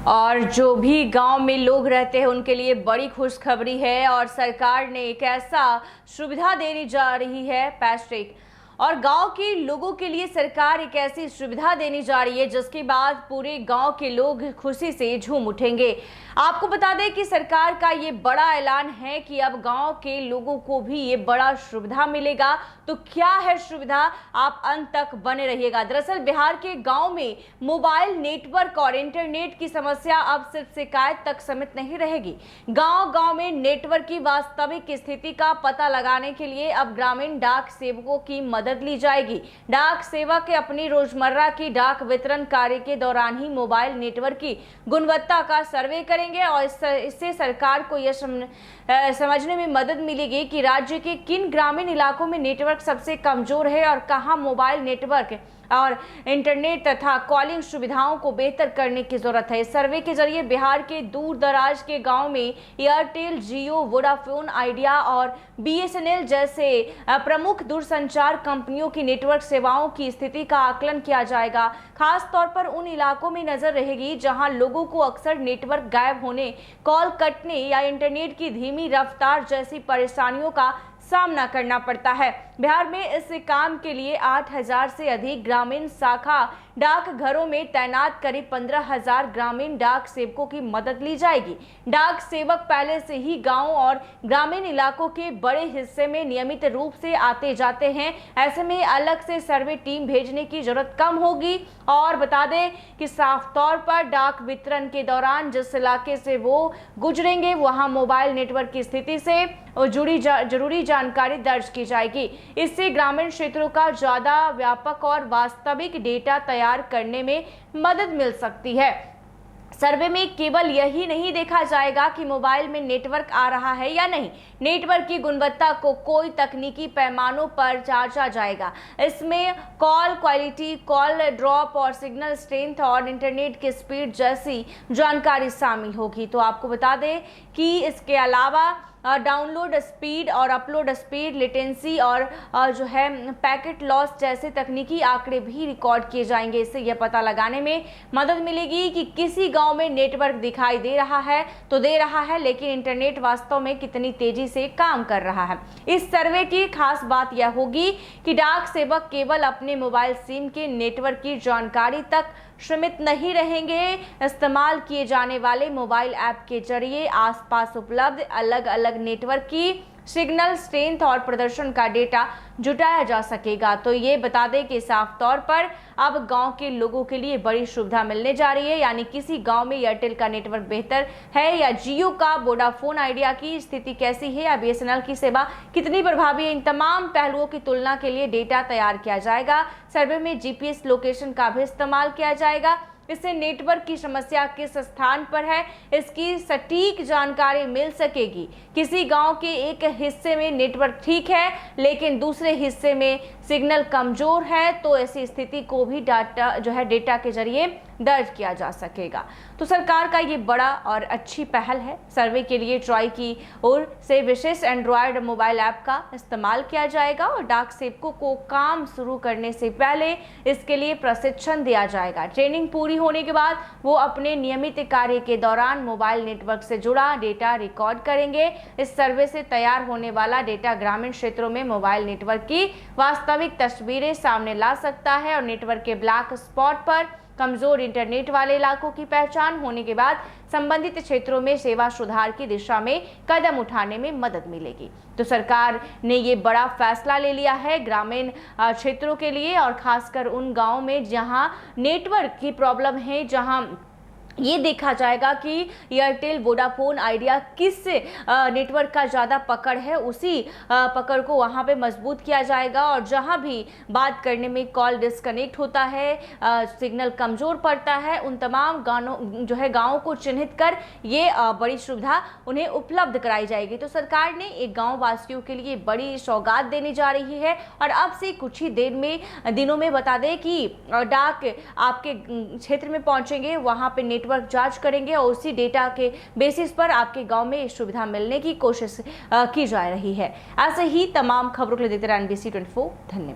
और जो भी गांव में लोग रहते हैं उनके लिए बड़ी खुशखबरी है और सरकार ने एक ऐसा सुविधा देने जा रही है पैस्ट्रिक और गांव के लोगों के लिए सरकार एक ऐसी सुविधा देने जा रही है जिसके बाद पूरे गांव के लोग खुशी से झूम उठेंगे। आपको बता दें कि सरकार का ये बड़ा ऐलान है कि अब गांव के लोगों को भी ये बड़ा सुविधा मिलेगा। तो क्या है सुविधा, आप अंत तक बने रहिएगा। दरअसल बिहार के गांव में मोबाइल नेटवर्क और इंटरनेट की समस्या अब सिर्फ शिकायत तक सीमित नहीं रहेगी। गांव-गांव में नेटवर्क की वास्तविक स्थिति का पता लगाने के लिए अब ग्रामीण डाक सेवकों की मदद ली जाएगी। डाक सेवक अपनी रोजमर्रा की डाक वितरण कार्य के दौरान ही मोबाइल नेटवर्क की गुणवत्ता का सर्वे करेंगे और इससे सरकार को यह समझने में मदद मिलेगी कि राज्य के किन ग्रामीण इलाकों में नेटवर्क सबसे कमजोर है और कहां मोबाइल नेटवर्क और इंटरनेट तथा कॉलिंग सुविधाओं को बेहतर करने की जरूरत है। इस सर्वे के जरिए बिहार के दूर दराज के गांव में एयरटेल, जियो, वोडाफोन आइडिया और बीएसएनएल जैसे प्रमुख दूरसंचार कंपनियों की नेटवर्क सेवाओं की स्थिति का आकलन किया जाएगा। खास तौर पर उन इलाकों में नजर रहेगी जहां लोगों को अक्सर नेटवर्क गायब होने, कॉल कटने या इंटरनेट की धीमी रफ्तार जैसी परेशानियों का सामना करना पड़ता है। बिहार में इस काम के लिए 8,000 से अधिक ग्रामीण शाखा डाक घरों में तैनात करीब 15,000 ग्रामीण डाक सेवकों की मदद ली जाएगी। डाक सेवक पहले से ही गांव और ग्रामीण इलाकों के बड़े हिस्से में नियमित रूप से आते जाते हैं। ऐसे में अलग से सर्वे टीम भेजने की जरूरत कम होगी। और बता दें कि साफ तौर पर डाक वितरण के दौरान जिस इलाके से वो गुजरेंगे वहां मोबाइल नेटवर्क की स्थिति से जुड़ी जरूरी जानकारी दर्ज की जाएगी। इससे ग्रामीण क्षेत्रों का ज्यादा व्यापक और वास्तविक डेटा तैयार करने में मदद मिल सकती है। सर्वे में केवल यही नहीं देखा जाएगा कि मोबाइल में नेटवर्क आ रहा है या नहीं, नेटवर्क की गुणवत्ता को कोई तकनीकी पैमानों पर जांचा जाएगा। इसमें कॉल क्वालिटी, कॉल ड्रॉप और सिग्नल स्ट्रेंथ और इंटरनेट की स्पीड जैसी जानकारी शामिल होगी। तो आपको बता दें कि इसके अलावा डाउनलोड स्पीड और अपलोड स्पीड, लेटेंसी और जो है पैकेट लॉस जैसे तकनीकी आंकड़े भी रिकॉर्ड किए जाएंगे। इससे यह पता लगाने में मदद मिलेगी कि किसी गांव में नेटवर्क दिखाई दे रहा है तो दे रहा है, लेकिन इंटरनेट वास्तव में कितनी तेजी से काम कर रहा है। इस सर्वे की खास बात यह होगी कि डाक सेवक केवल अपने मोबाइल सिम के नेटवर्क की जानकारी तक सीमित नहीं रहेंगे। इस्तेमाल किए जाने वाले मोबाइल ऐप के जरिए आसपास उपलब्ध अलग अलग नेटवर्क की सिग्नल स्ट्रेंथ और प्रदर्शन का डेटा जुटाया जा सकेगा। तो ये बता दें कि साफ तौर पर अब गांव के लोगों के लिए बड़ी सुविधा मिलने जा रही है। यानी किसी गांव में एयरटेल का नेटवर्क बेहतर है या जियो का, वोडाफोन आइडिया की स्थिति कैसी है या बीएसएनएल की सेवा कितनी प्रभावी है, इन तमाम पहलुओं की तुलना के लिए डेटा तैयार किया जाएगा। सर्वे में जीपीएस लोकेशन का भी इस्तेमाल किया जाएगा। इससे नेटवर्क की समस्या किस स्थान पर है इसकी सटीक जानकारी मिल सकेगी। किसी गांव के एक हिस्से में नेटवर्क ठीक है लेकिन दूसरे हिस्से में सिग्नल कमजोर है तो ऐसी स्थिति को भी डेटा के जरिए दर्ज किया जा सकेगा। तो सरकार का ये बड़ा और अच्छी पहल है। सर्वे के लिए ट्राई की ओर से विशेष एंड्रॉयड मोबाइल ऐप का इस्तेमाल किया जाएगा और डाक सेवकों को काम शुरू करने से पहले इसके लिए प्रशिक्षण दिया जाएगा। ट्रेनिंग पूरी होने के बाद वो अपने नियमित कार्य के दौरान मोबाइल नेटवर्क से जुड़ा डेटा रिकॉर्ड करेंगे। इस सर्वे से तैयार होने वाला डेटा ग्रामीण क्षेत्रों में मोबाइल नेटवर्क की वास्तविक तस्वीरें सामने ला सकता है और नेटवर्क के ब्लैक स्पॉट पर कमजोर इंटरनेट वाले इलाकों की पहचान होने के बाद संबंधित क्षेत्रों में सेवा सुधार की दिशा में कदम उठाने में मदद मिलेगी। तो सरकार ने ये बड़ा फैसला ले लिया है ग्रामीण क्षेत्रों के लिए और खासकर उन गांवों में जहां नेटवर्क की प्रॉब्लम है, जहां ये देखा जाएगा कि एयरटेल, वोडाफोन आइडिया किस नेटवर्क का ज़्यादा पकड़ है, उसी पकड़ को वहाँ पे मजबूत किया जाएगा। और जहाँ भी बात करने में कॉल डिस्कनेक्ट होता है, सिग्नल कमज़ोर पड़ता है, उन तमाम गाँवों को चिन्हित कर ये बड़ी सुविधा उन्हें उपलब्ध कराई जाएगी। तो सरकार ने एक गाँव वासियों के लिए बड़ी सौगात देने जा रही है और अब से कुछ ही दिनों में बता दें कि डाक आपके क्षेत्र में पहुँचेंगे, वहाँ पे नेटवर्क जांच करेंगे और उसी डेटा के बेसिस पर आपके गांव में सुविधा मिलने की कोशिश की जा रही है। ऐसे ही तमाम खबरों के लिए देखते रहिए NBC 24। धन्यवाद।